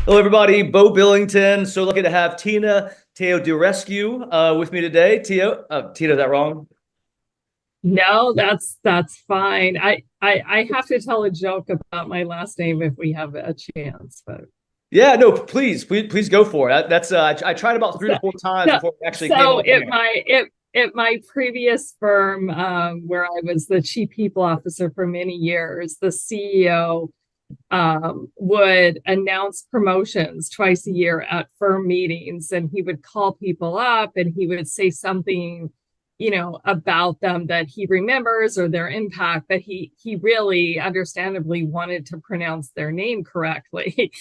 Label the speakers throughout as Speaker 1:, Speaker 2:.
Speaker 1: Hello, everybody. Bo Billington. So lucky to have Tina Teodorescu with me today. Tina, is that wrong?
Speaker 2: No, that's fine. I have to tell a joke about my last name if we have a chance, but
Speaker 1: Yeah, no, please go for it. That's I tried about three
Speaker 2: so
Speaker 1: to four times
Speaker 2: so,
Speaker 1: before it actually came
Speaker 2: so
Speaker 1: off the air.
Speaker 2: at my previous firm, where I was the chief people officer for many years, the CEO would announce promotions twice a year at firm meetings, and he would call people up and he would say something, about them that he remembers or their impact, but he really understandably wanted to pronounce their name correctly.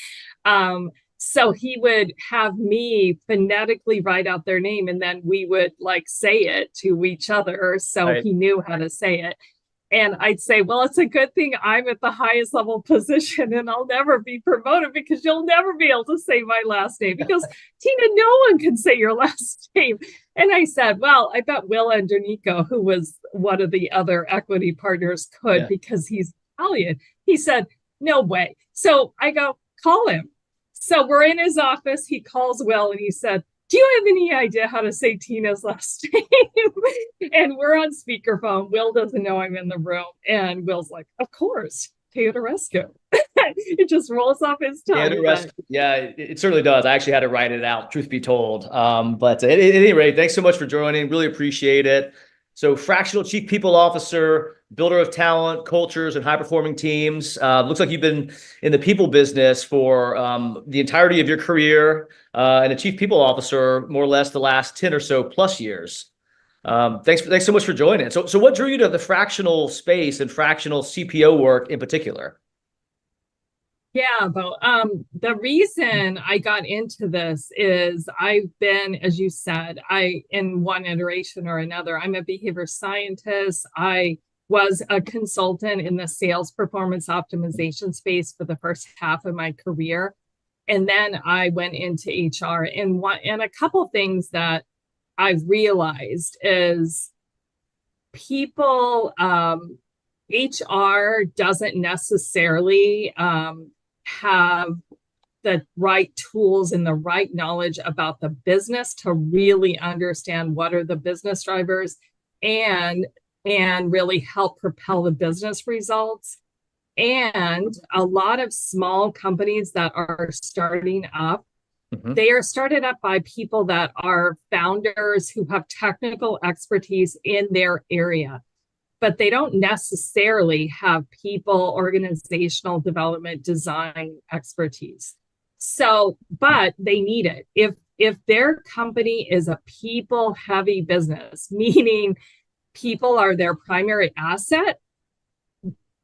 Speaker 2: So he would have me phonetically write out their name, and then we would like say it to each other so
Speaker 1: Right.
Speaker 2: he knew how to say it. And I'd say, well, it's a good thing I'm at the highest level position and I'll never be promoted because you'll never be able to say my last name. Because Tina, no one can say your last name. And I said, well, I bet Will Andronico, who was one of the other equity partners, could
Speaker 1: Yeah.
Speaker 2: because he's Italian. He said, no way. So I go, call him. So we're in his office. He calls Will and he said, do you have any idea how to say Tina's last name? And we're on speakerphone. Will doesn't know I'm in the room. And Will's like, of course, Teodorescu. It just rolls off his
Speaker 1: Yeah,
Speaker 2: tongue.
Speaker 1: the rest, yeah, it certainly does. I actually had to write it out, truth be told. But at any rate, thanks so much for joining. Really appreciate it. So, Fractional Chief People Officer, builder of talent, cultures, and high-performing teams. Looks like you've been in the people business for the entirety of your career, and a Chief People Officer more or less the last 10 or so plus years. Thanks so much for joining. So what drew you to the fractional space and fractional CPO work in particular?
Speaker 2: Yeah, but the reason I got into this is I've been, as you said, I in one iteration or another, I'm a behavior scientist. I was a consultant in the sales performance optimization space for the first half of my career. And then I went into HR. And a couple of things that I've realized is people HR doesn't necessarily have the right tools and the right knowledge about the business to really understand what are the business drivers and really help propel the business results. And a lot of small companies that are starting up, they are started up by people that are founders who have technical expertise in their area, but they don't necessarily have people, organizational development, design expertise. So, but they need it. If their company is a people heavy business, meaning people are their primary asset,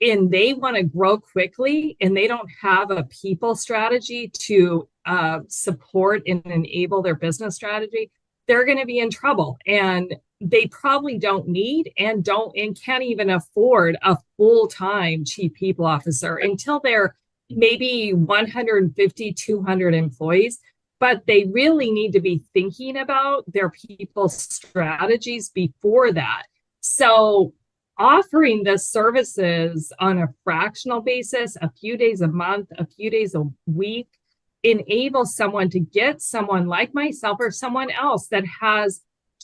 Speaker 2: and they want to grow quickly and they don't have a people strategy to support and enable their business strategy, they're going to be in trouble. And they probably don't need and can't even afford a full-time chief people officer until they're maybe 150, 200 employees. But they really need to be thinking about their people strategies before that. So offering the services on a fractional basis, a few days a month, a few days a week, enable someone to get someone like myself or someone else that has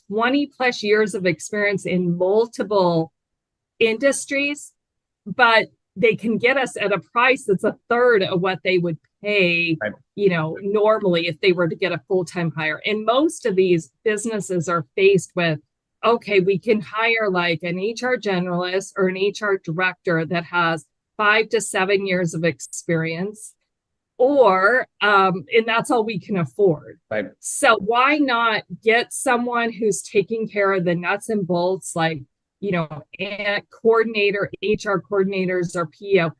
Speaker 2: 20 plus years of experience in multiple industries, but they can get us at a price that's a third of what they would pay,
Speaker 1: Right.
Speaker 2: Normally if they were to get a full-time hire. And most of these businesses are faced with, okay, we can hire like an HR generalist or an HR director that has 5 to 7 years of experience, or and that's all we can afford.
Speaker 1: Right.
Speaker 2: So why not get someone who's taking care of the nuts and bolts, like coordinator, HR coordinators or PO,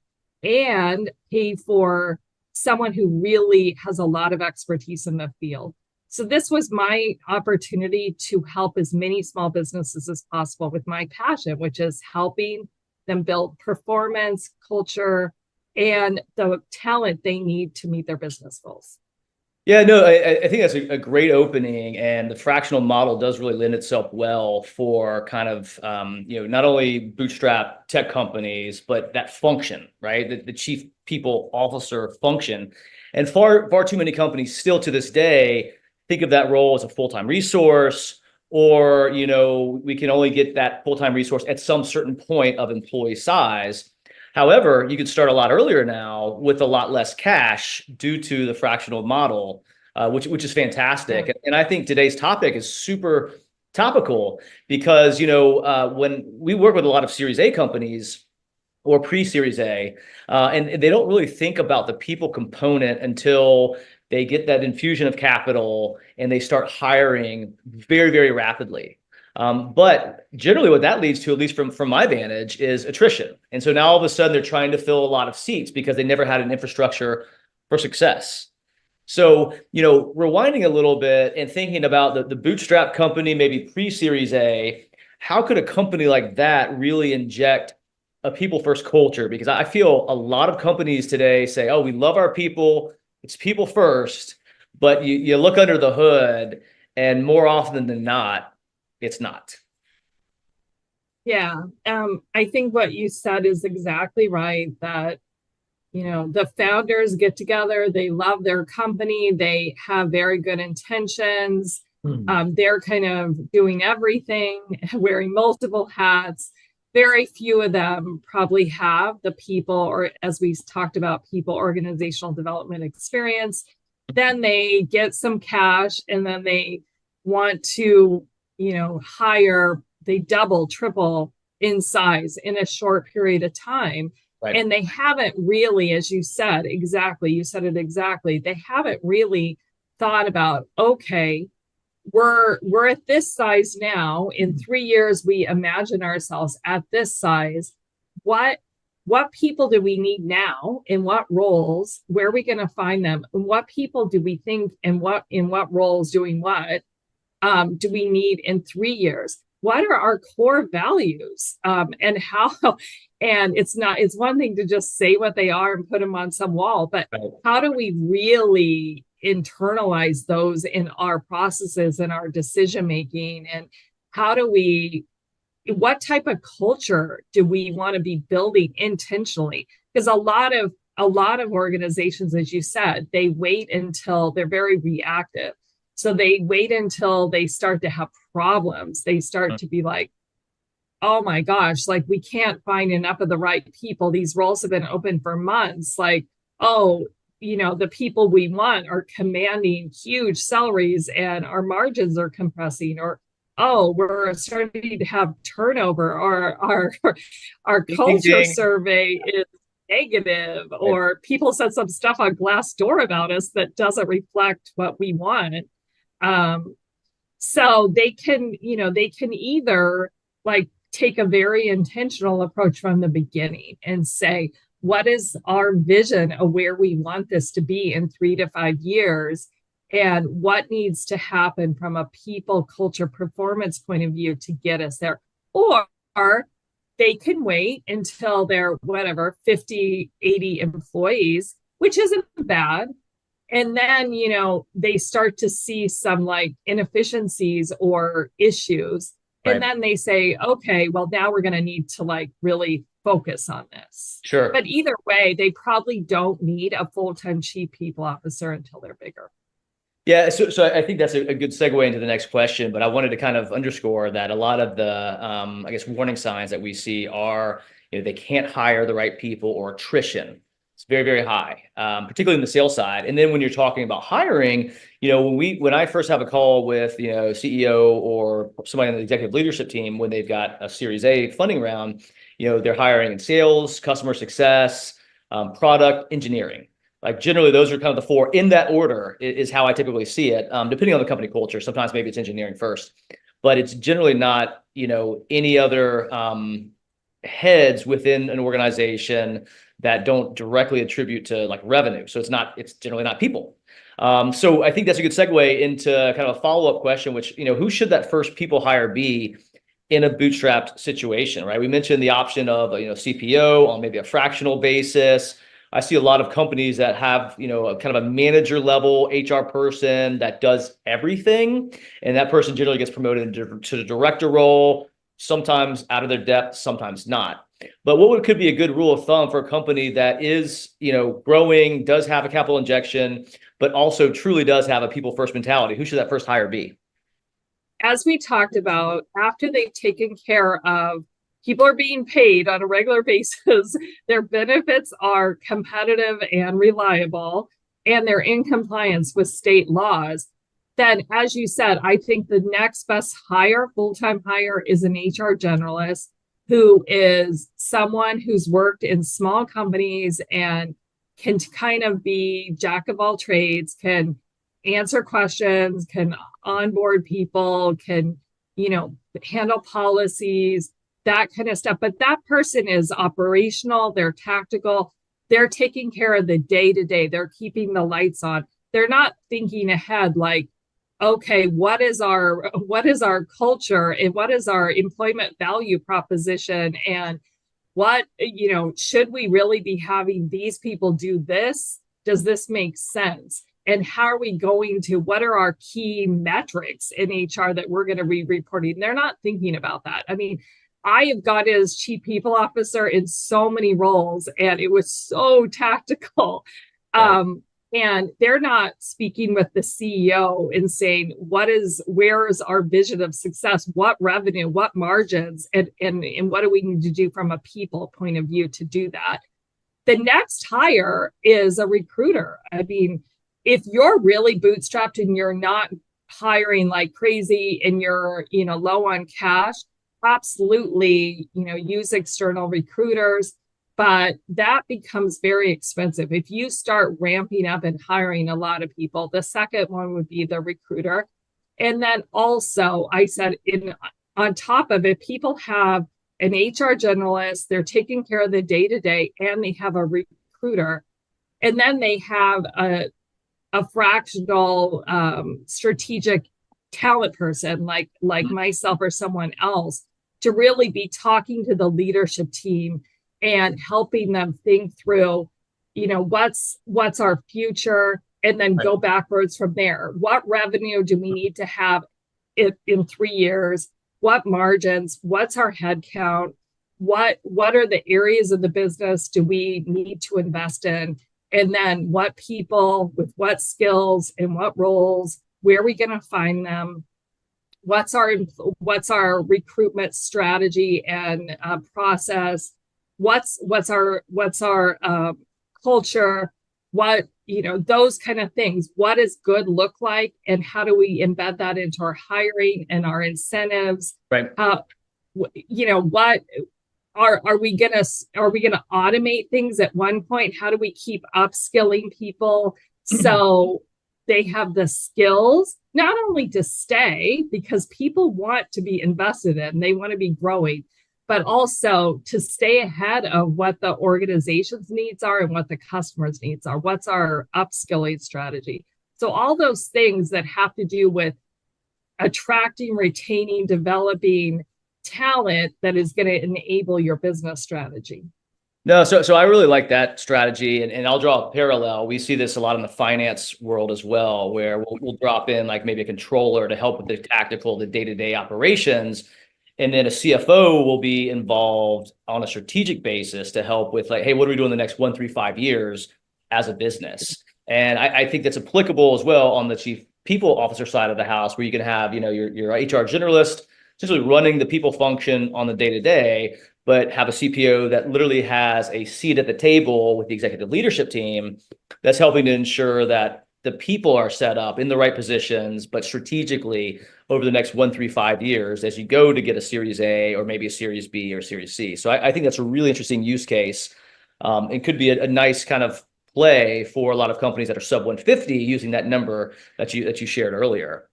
Speaker 2: and pay for someone who really has a lot of expertise in the field. So this was my opportunity to help as many small businesses as possible with my passion, which is helping them build performance, culture, and the talent they need to meet their business goals.
Speaker 1: Yeah, no, I think that's a great opening, and the fractional model does really lend itself well for kind of not only bootstrap tech companies, but that function, right? The chief people officer function, and far too many companies still to this day think of that role as a full-time resource, or we can only get that full-time resource at some certain point of employee size. However, you could start a lot earlier now with a lot less cash due to the fractional model, which is fantastic.
Speaker 2: Yeah.
Speaker 1: And I think today's topic is super topical because when we work with a lot of Series A companies or pre-Series A, and they don't really think about the people component until they get that infusion of capital and they start hiring very, very rapidly. But generally what that leads to, at least from my vantage, is attrition. And so now all of a sudden they're trying to fill a lot of seats because they never had an infrastructure for success. So, rewinding a little bit and thinking about the bootstrap company, maybe pre-Series A, how could a company like that really inject a people first culture? Because I feel a lot of companies today say, oh, we love our people, it's people first, but you look under the hood and more often than not, it's not.
Speaker 2: Yeah. I think what you said is exactly right, that the founders get together, they love their company, they have very good intentions. They're kind of doing everything, wearing multiple hats. Very few of them probably have the people, or as we talked about, people organizational development experience. Then they get some cash and then they want to, hire, they double, triple in size in a short period of time.
Speaker 1: Right.
Speaker 2: And they haven't really, as you said, you said it exactly. They haven't really thought about, okay, we're at this size now. In 3 years, we imagine ourselves at this size. What people do we need now? In what roles? Where are we going to find them? And what people do we think, and in what roles doing what do we need in 3 years? What are our core values? And how? And it's one thing to just say what they are and put them on some wall, but
Speaker 1: Right.
Speaker 2: How do we really internalize those in our processes and our decision making? And what type of culture do we want to be building intentionally? Because a lot of organizations, as you said, they wait until they're very reactive. So they wait until they start to have problems. They start to be like, oh my gosh, like we can't find enough of the right people. These roles have been open for months. Like, oh, the people we want are commanding huge salaries and our margins are compressing, or, oh, we're starting to have turnover, or our culture survey is negative, or people said some stuff on Glassdoor about us that doesn't reflect what we want. So they can either like take a very intentional approach from the beginning and say, what is our vision of where we want this to be in 3 to 5 years? And what needs to happen from a people, culture, performance point of view to get us there? Or they can wait until they're 50, 80 employees, which isn't bad. And then, they start to see some like inefficiencies or issues.
Speaker 1: Right.
Speaker 2: And then they say, okay, well, now we're going to need to like really focus on this.
Speaker 1: Sure.
Speaker 2: But either way, they probably don't need a full-time chief people officer until they're bigger.
Speaker 1: Yeah, so I think that's a good segue into the next question, but I wanted to kind of underscore that a lot of the, warning signs that we see are, they can't hire the right people, or attrition. It's very, very high, particularly in the sales side. And then when you're talking about hiring, when I first have a call with, CEO or somebody on the executive leadership team, when they've got a Series A funding round, they're hiring in sales, customer success, product, engineering. Like generally those are kind of the four in that order is how I typically see it. Depending on the company culture, sometimes maybe it's engineering first, but it's generally not, any other heads within an organization that don't directly attribute to like revenue. So it's generally not people. So I think that's a good segue into kind of a follow-up question, which, who should that first people hire be in a bootstrapped situation, right? We mentioned the option of, CPO on maybe a fractional basis, I see a lot of companies that have, a kind of a manager level HR person that does everything. And that person generally gets promoted to the director role, sometimes out of their depth, sometimes not. But what could be a good rule of thumb for a company that is, growing, does have a capital injection, but also truly does have a people first mentality? Who should that first hire be?
Speaker 2: As we talked about, after they've taken care of people are being paid on a regular basis, their benefits are competitive and reliable, and they're in compliance with state laws, then as you said, I think the next best hire, full-time hire, is an HR generalist who is someone who's worked in small companies and can kind of be jack of all trades, can answer questions, can onboard people, can, handle policies, that kind of stuff. But that person is operational, they're tactical, they're taking care of the day to day, they're keeping the lights on. They're not thinking ahead like, okay, what is our culture and what is our employment value proposition, and what, should we really be having these people do this? Does this make sense? And how are we going to, what are our key metrics in HR that we're going to be reporting? They're not thinking about that. I mean, I have got as Chief People Officer in so many roles, and it was so tactical.
Speaker 1: Right.
Speaker 2: And they're not speaking with the CEO and saying, where is our vision of success? What revenue, what margins, and what do we need to do from a people point of view to do that? The next hire is a recruiter. I mean, if you're really bootstrapped and you're not hiring like crazy and you're, low on cash, absolutely, use external recruiters. But that becomes very expensive. If you start ramping up and hiring a lot of people, the second one would be the recruiter. And then also, I said, on top of it, people have an HR generalist, they're taking care of the day-to-day, and they have a recruiter. And then they have a fractional strategic talent person like myself or someone else to really be talking to the leadership team and helping them think through, what's our future, and then go backwards from there. What revenue do we need to have in 3 years? What margins? What's our head count? What are the areas of the business do we need to invest in? And then what people with what skills and what roles, where are we going to find them? What's our recruitment strategy and process? What's our culture? What, those kind of things. What does good look like, and how do we embed that into our hiring and our incentives?
Speaker 1: Right.
Speaker 2: What are we gonna automate things at one point? How do we keep upskilling people so they have the skills not only to stay, because people want to be invested in, they want to be growing, but also to stay ahead of what the organization's needs are and what the customer's needs are. What's our upskilling strategy? So all those things that have to do with attracting, retaining, developing talent that is going to enable your business strategy.
Speaker 1: No, so I really like that strategy, and I'll draw a parallel. We see this a lot in the finance world as well, where we'll drop in like maybe a controller to help with the tactical, the day-to-day operations. And then a CFO will be involved on a strategic basis to help with like, hey, what are we doing the next 1, 3, 5 years as a business? And I think that's applicable as well on the Chief People Officer side of the house, where you can have, your HR generalist essentially running the people function on the day-to-day, but have a CPO that literally has a seat at the table with the executive leadership team that's helping to ensure that the people are set up in the right positions, but strategically over the next 1, 3, 5 years as you go to get a Series A or maybe a Series B or Series C. So I think that's a really interesting use case. It could be a nice kind of play for a lot of companies that are sub 150 using that number that you shared earlier.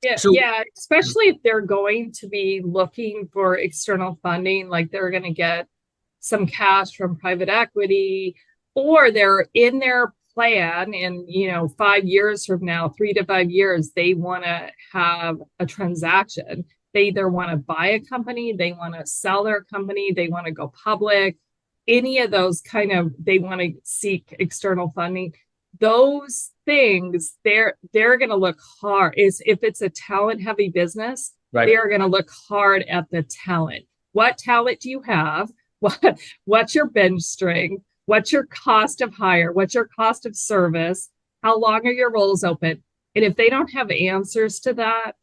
Speaker 2: Yeah, especially if they're going to be looking for external funding, like they're going to get some cash from private equity, or they're in their plan and 5 years from now, 3 to 5 years, they want to have a transaction. They either want to buy a company, they want to sell their company, they want to go public. any of those kind of, they want to seek external funding, those things, they're going to look hard. Is if it's a talent heavy business,
Speaker 1: Right.
Speaker 2: they are going to look hard at the talent. What talent do you have? What's your bench strength? What's your cost of hire? What's your cost of service? How long are your roles open? And if they don't have answers to that,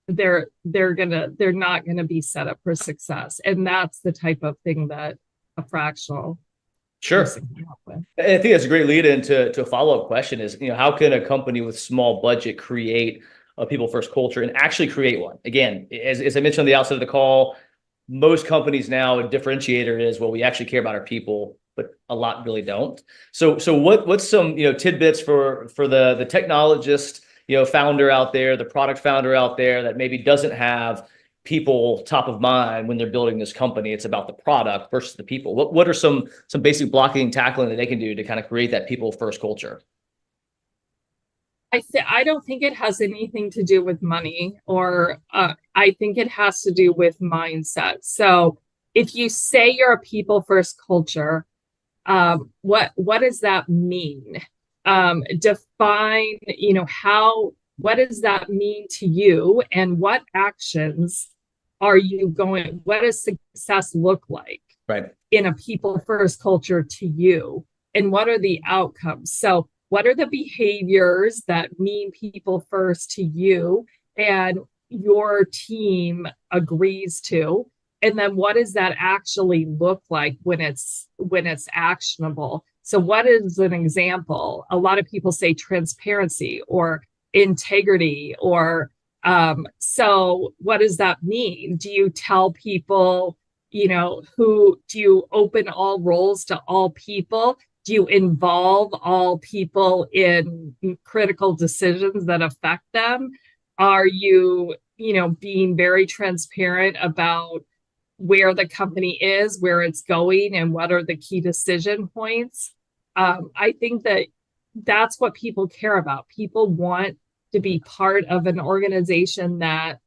Speaker 2: they're not gonna be set up for success. And that's the type of thing that a fractional
Speaker 1: Sure.
Speaker 2: person can help with.
Speaker 1: I think that's a great lead into a follow-up question is, how can a company with small budget create a people first culture and actually create one? Again, as I mentioned on the outset of the call, most companies now, a differentiator is, well, we actually care about our people, but a lot really don't. So what's some, tidbits for the technologist, founder out there, the product founder out there that maybe doesn't have people top of mind when they're building this company? It's about the product versus the people. What are some basic blocking and tackling that they can do to kind of create that people first culture?
Speaker 2: I don't think it has anything to do with money, or I think it has to do with mindset. So if you say you're a people first culture, what does that mean? Define, what does that mean to you, and what actions are you going, what does success look like
Speaker 1: Right.
Speaker 2: in a people first culture to you, and what are the outcomes? So what are the behaviors that mean people first to you and your team agrees to? And then what does that actually look like when it's actionable? So what is an example? A lot of people say transparency or integrity, or so what does that mean? Do you tell people, who do you open all roles to all people? Do you involve all people in critical decisions that affect them? Are you, being very transparent about where the company is, where it's going, and what are the key decision points? I think that's what people care about. People want to be part of an organization that,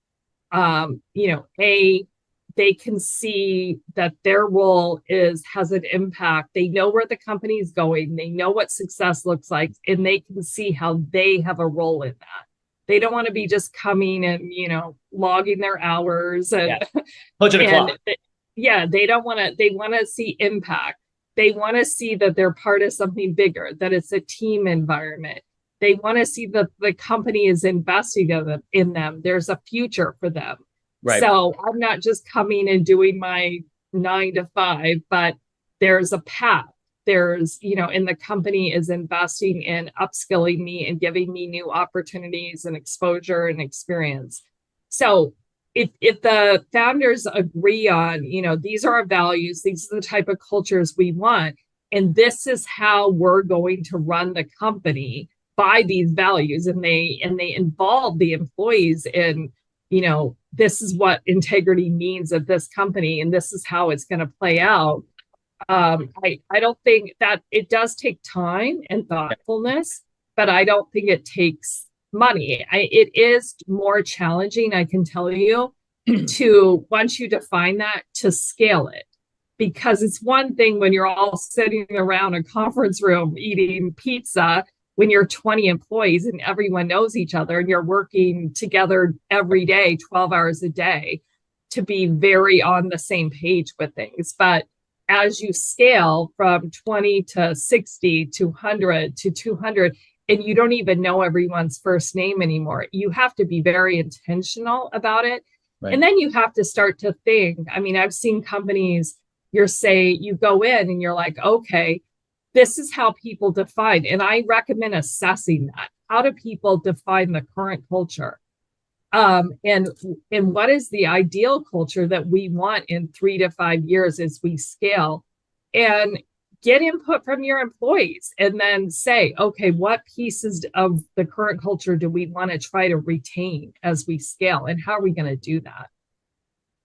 Speaker 2: they can see that their role has an impact. They know where the company is going. They know what success looks like, and they can see how they have a role in that. They don't want to be just coming and, logging their hours and, they don't want to, they want to see impact. They want to see that they're part of something bigger, that it's a team environment. They want to see that the company is investing in them. There's a future for them. Right. So I'm not just coming and doing my 9 to 5, but there's a path. There's, and the company is investing in upskilling me and giving me new opportunities and exposure and experience. So if the founders agree on, these are our values, these are the type of cultures we want, and this is how we're going to run the company by these values, and they involve the employees in, this is what integrity means at this company, and this is how it's going to play out. I don't think that it does take time and thoughtfulness, but I don't think it takes money. It is more challenging, I can tell you, to once you define that, to scale it. Because it's one thing when you're all sitting around a conference room eating pizza when you're 20 employees and everyone knows each other and you're working together every day, 12 hours a day, to be very on the same page with things. But as you scale from 20 to 60 to 100 to 200, and you don't even know everyone's first name anymore, you have to be very intentional about it. Right. And then you have to start to think. I mean, I've seen companies, you go in and you're like, okay, this is how people define. And I recommend assessing that. How do people define the current culture? And what is the ideal culture that we want in 3 to 5 years as we scale? And get input from your employees, and then say, okay, what pieces of the current culture do we want to try to retain as we scale? And how are we going to do that?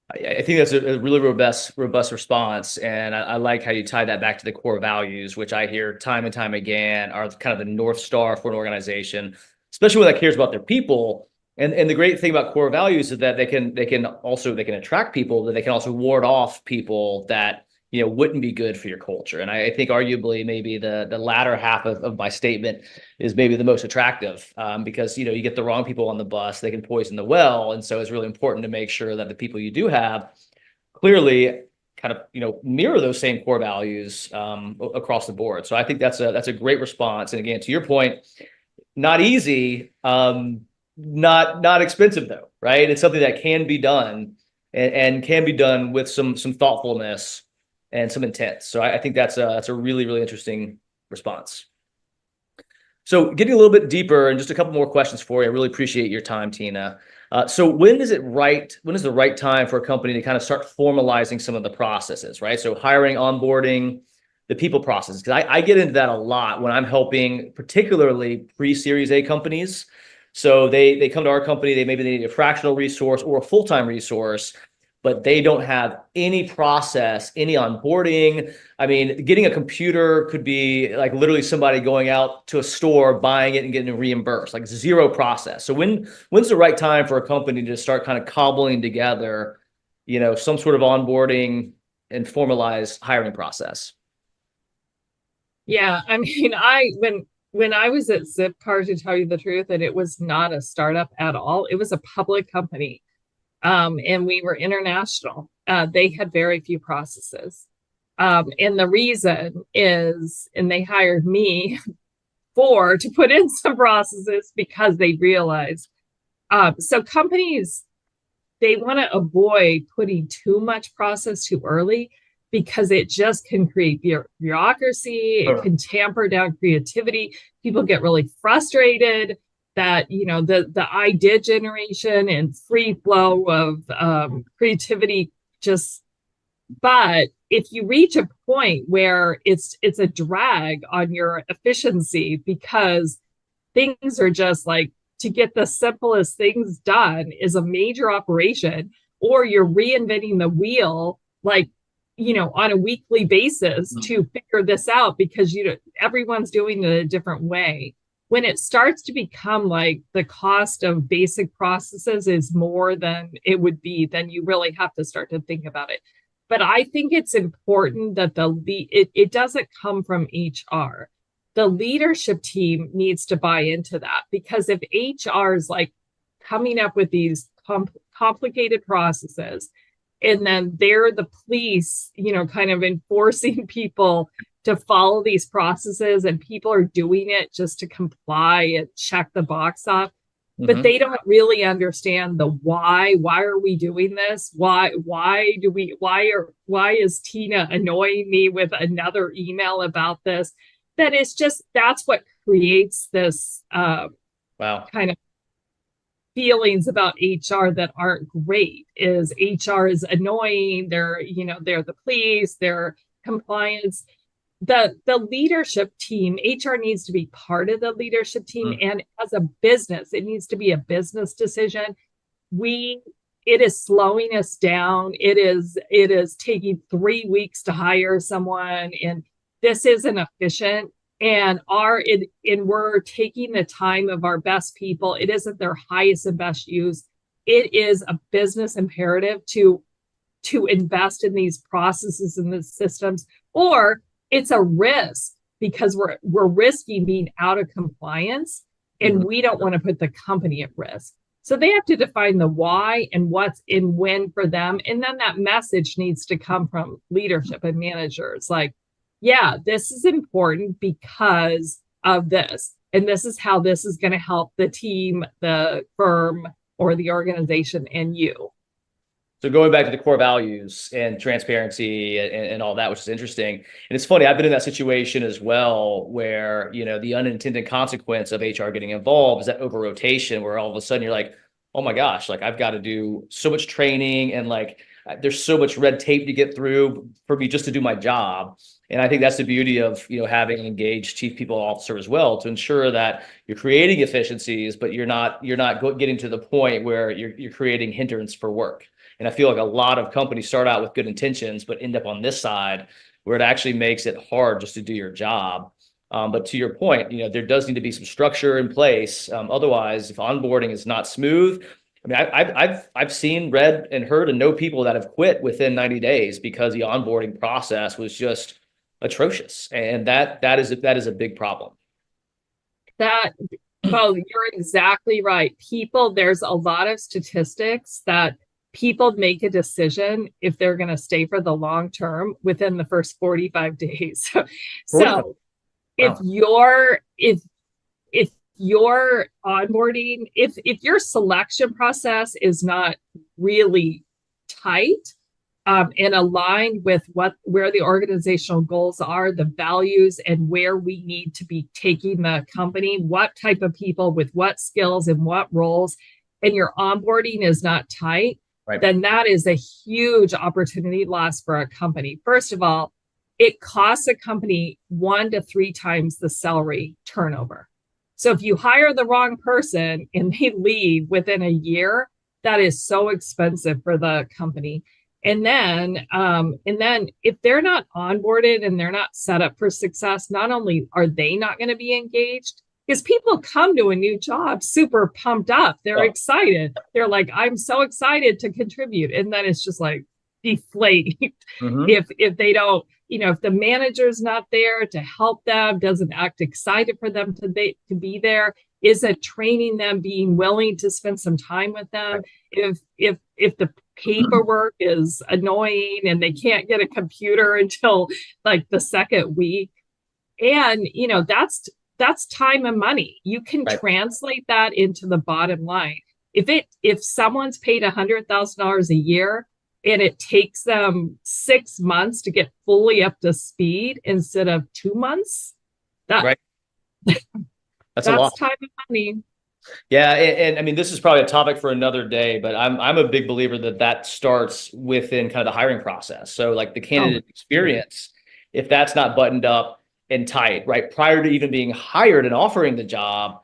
Speaker 1: I think that's a really robust response. And I like how you tie that back to the core values, which I hear time and time again are kind of the North Star for an organization, especially when that cares about their people. And the great thing about core values is that they can attract people, that they can also ward off people that, wouldn't be good for your culture. And I think arguably maybe the latter half of my statement is maybe the most attractive, because, you get the wrong people on the bus, they can poison the well. And so it's really important to make sure that the people you do have clearly kind of, mirror those same core values across the board. So I think that's a great response. And again, to your point, not easy, not expensive though, right? It's something that can be done and can be done with some thoughtfulness and some intent. So I think that's a really, really interesting response. So getting a little bit deeper and just a couple more questions for you. I really appreciate your time, Tina. So when is the right time for a company to kind of start formalizing some of the processes, right? So hiring, onboarding, the people processes, because I get into that a lot when I'm helping particularly pre-Series A companies. So they come to our company, maybe they need a fractional resource or a full-time resource, but they don't have any process, any onboarding. I mean, getting a computer could be like literally somebody going out to a store, buying it and getting reimbursed, like zero process. So when's the right time for a company to start kind of cobbling together, some sort of onboarding and formalized hiring process?
Speaker 2: Yeah, I mean, when I was at Zipcar, to tell you the truth, and it was not a startup at all. It was a public company. And we were international. They had very few processes. And the reason is, and they hired me to put in some processes because they realized, so companies, they want to avoid putting too much process too early because it just can create bureaucracy. It can tamper down creativity. People get really frustrated that, the idea generation and free flow of creativity but if you reach a point where it's a drag on your efficiency because things are just like, to get the simplest things done is a major operation, or you're reinventing the wheel, like, on a weekly basis to figure this out because everyone's doing it a different way. When it starts to become like the cost of basic processes is more than it would be, then you really have to start to think about it. But I think it's important that it doesn't come from HR. The leadership team needs to buy into that, because if HR is like coming up with these complicated processes, and then they're the police, kind of enforcing people to follow these processes, and people are doing it just to comply and check the box off, but they don't really understand the why. Why are we doing this? Why is Tina annoying me with another email about this? That's what creates this kind of feelings about HR that aren't great. Is HR is annoying. They're the police, they're compliance. The leadership team, HR needs to be part of the leadership team. And as a business, it needs to be a business decision. It is slowing us down. It is taking 3 weeks to hire someone, and this isn't efficient. And we're taking the time of our best people. It isn't their highest and best use. It is a business imperative to invest in these processes and the systems, or it's a risk because we're risking being out of compliance, and we don't want to put the company at risk. So they have to define the why and what's in when for them. And then that message needs to come from leadership and managers. Like, yeah, this is important because of this. And this is how this is going to help the team, the firm, or the organization, and you.
Speaker 1: So going back to the core values and transparency and all that, which is interesting. And it's funny, I've been in that situation as well, where, the unintended consequence of HR getting involved is that over rotation, where all of a sudden you're like, oh my gosh, like I've got to do so much training, and like there's so much red tape to get through for me just to do my job. And I think that's the beauty of, having an engaged chief people officer as well, to ensure that you're creating efficiencies, but you're not getting to the point where you're creating hindrance for work. And I feel like a lot of companies start out with good intentions, but end up on this side where it actually makes it hard just to do your job. But to your point, there does need to be some structure in place. Otherwise, if onboarding is not smooth, I mean, I've seen, read, and heard and know people that have quit within 90 days because the onboarding process was just atrocious, and that is a big problem.
Speaker 2: That, well, you're exactly right. People, there's a lot of statistics that people make a decision if they're going to stay for the long term within the first 45 days.
Speaker 1: 45.
Speaker 2: So if
Speaker 1: Wow.
Speaker 2: if your onboarding, if your selection process is not really tight, and aligned with where the organizational goals are, the values, and where we need to be taking the company, what type of people with what skills and what roles, and your onboarding is not tight,
Speaker 1: Right.
Speaker 2: then that is a huge opportunity loss for a company. First of all, it costs a company 1 to 3 times the salary turnover. So if you hire the wrong person and they leave within a year, that is so expensive for the company. And then if they're not onboarded and they're not set up for success, not only are they not going to be engaged, because people come to a new job super pumped up. They're excited. They're like, I'm so excited to contribute. And then it's just like deflating if they don't, if the manager's not there to help them, doesn't act excited for them to be there, isn't training them, being willing to spend some time with them. If the paperwork is annoying and they can't get a computer until like the second week, and that's time and money. You can translate that into the bottom line. If someone's paid $100,000 a year and it takes them 6 months to get fully up to speed instead of 2 months, that's
Speaker 1: a lot.
Speaker 2: Time and money.
Speaker 1: Yeah, and I mean, this is probably a topic for another day, but I'm a big believer that starts within kind of the hiring process. So like the candidate experience, if that's not buttoned up and tight, right, prior to even being hired and offering the job,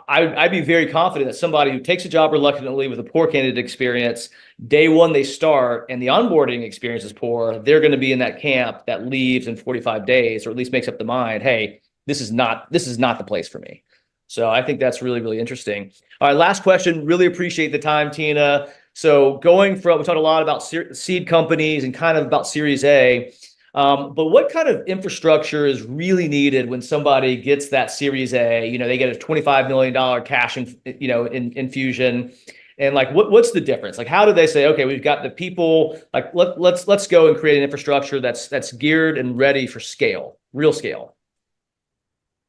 Speaker 1: I'd be very confident that somebody who takes a job reluctantly with a poor candidate experience, day one they start and the onboarding experience is poor, they're going to be in that camp that leaves in 45 days, or at least makes up the mind, hey, this is not the place for me. So I think that's really, really interesting. All right, last question. Really appreciate the time, Tina. So we talked a lot about seed companies and kind of about Series A, but what kind of infrastructure is really needed when somebody gets that Series A? They get a $25 million cash, infusion, and like what's the difference? Like, how do they say, okay, we've got the people, like let's go and create an infrastructure that's geared and ready for scale, real scale?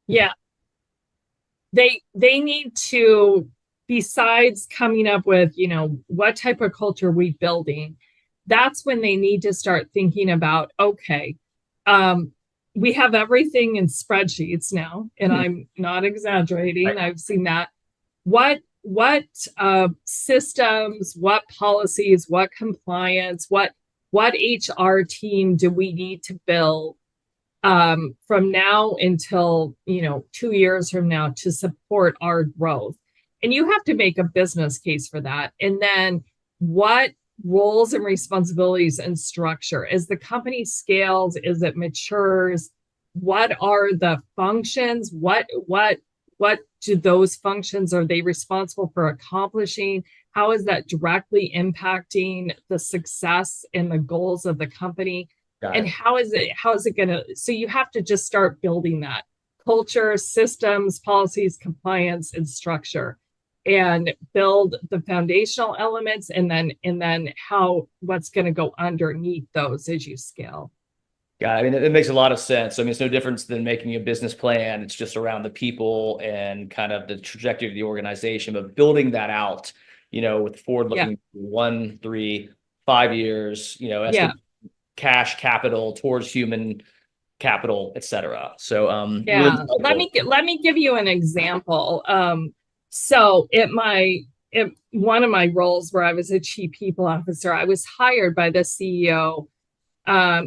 Speaker 2: Yeah. They need to, besides coming up with, what type of culture we're building, that's when they need to start thinking about, okay, we have everything in spreadsheets now, and I'm not exaggerating. I've seen that. What systems, what policies, what compliance, what HR team do we need to build from now until 2 years from now to support our growth? And you have to make a business case for that. And then what roles and responsibilities and structure as the company scales, as it matures, what are the functions, what do those functions, are they responsible for accomplishing? How is that directly impacting the success and the goals of the company? And how is it going to, so you have to just start building that culture, systems, policies, compliance, and structure, and build the foundational elements, and then what's going to go underneath those as you scale.
Speaker 1: Yeah, I mean, it makes a lot of sense. I mean, it's no difference than making a business plan. It's just around the people and kind of the trajectory of the organization, but building that out, with forward-looking 1, 3, 5 years, cash capital towards human capital, et cetera. So
Speaker 2: really let me give you an example. So in one of my roles where I was a chief people officer, I was hired by the CEO.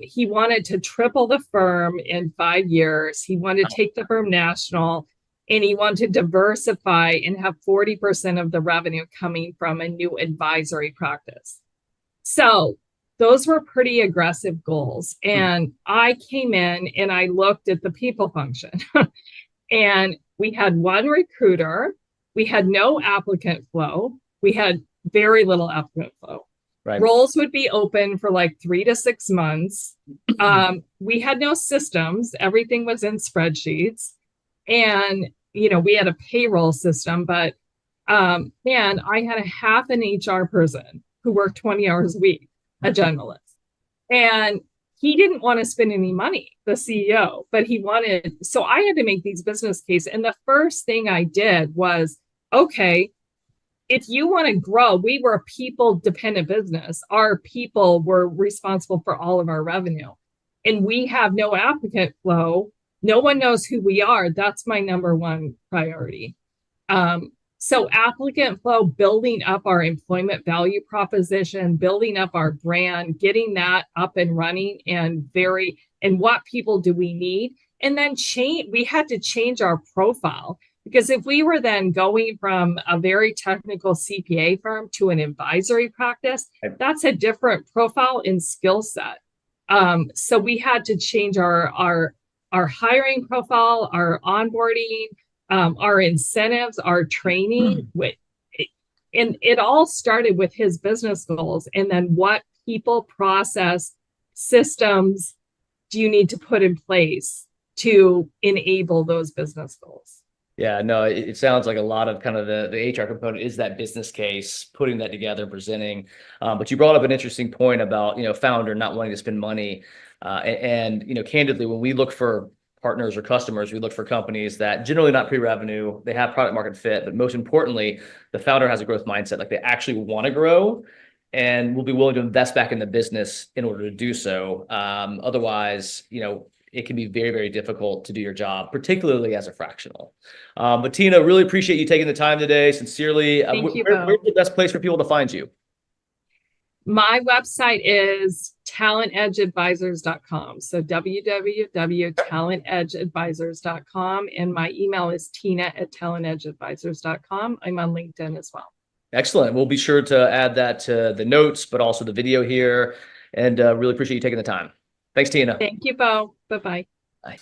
Speaker 2: He wanted to triple the firm in 5 years. He wanted to take the firm national, and he wanted to diversify and have 40% of the revenue coming from a new advisory practice. So those were pretty aggressive goals. And I came in and I looked at the people function and we had one recruiter, we had no applicant flow, we had very little applicant flow.
Speaker 1: Right.
Speaker 2: Roles would be open for like 3 to 6 months. We had no systems. Everything was in spreadsheets. And, we had a payroll system, but man, I had a half an HR person who worked 20 hours a week, a generalist. And he didn't want to spend any money, the CEO, but so I had to make these business cases. And the first thing I did was, okay, if you want to grow, we were a people dependent business. Our people were responsible for all of our revenue. And we have no applicant flow. No one knows who we are. That's my number one priority. So applicant flow, building up our employment value proposition, building up our brand, getting that up and running, and what people do we need? And then we had to change our profile. Because if we were then going from a very technical CPA firm to an advisory practice, that's a different profile and skill set. So we had to change our hiring profile, our onboarding, our incentives, our training. And it all started with his business goals. And then what people, process, systems do you need to put in place to enable those business goals?
Speaker 1: Yeah, no, it sounds like a lot of kind of the HR component is that business case, putting that together, presenting. But you brought up an interesting point about, founder not wanting to spend money. And candidly, when we look for partners or customers, we look for companies that generally not pre-revenue, they have product market fit, but most importantly, the founder has a growth mindset, like they actually want to grow and will be willing to invest back in the business in order to do so. Otherwise, it can be very, very difficult to do your job, particularly as a fractional. But Tina, really appreciate you taking the time today. Sincerely,
Speaker 2: Thank you,
Speaker 1: where's the best place for people to find you?
Speaker 2: My website is talentedgeadvisors.com. So www.talentedgeadvisors.com. And my email is tina@talentedgeadvisors.com. I'm on LinkedIn as well.
Speaker 1: Excellent. We'll be sure to add that to the notes, but also the video here. And really appreciate you taking the time. Thanks, Tina.
Speaker 2: Thank you, Bo. Bye-bye.
Speaker 1: Bye.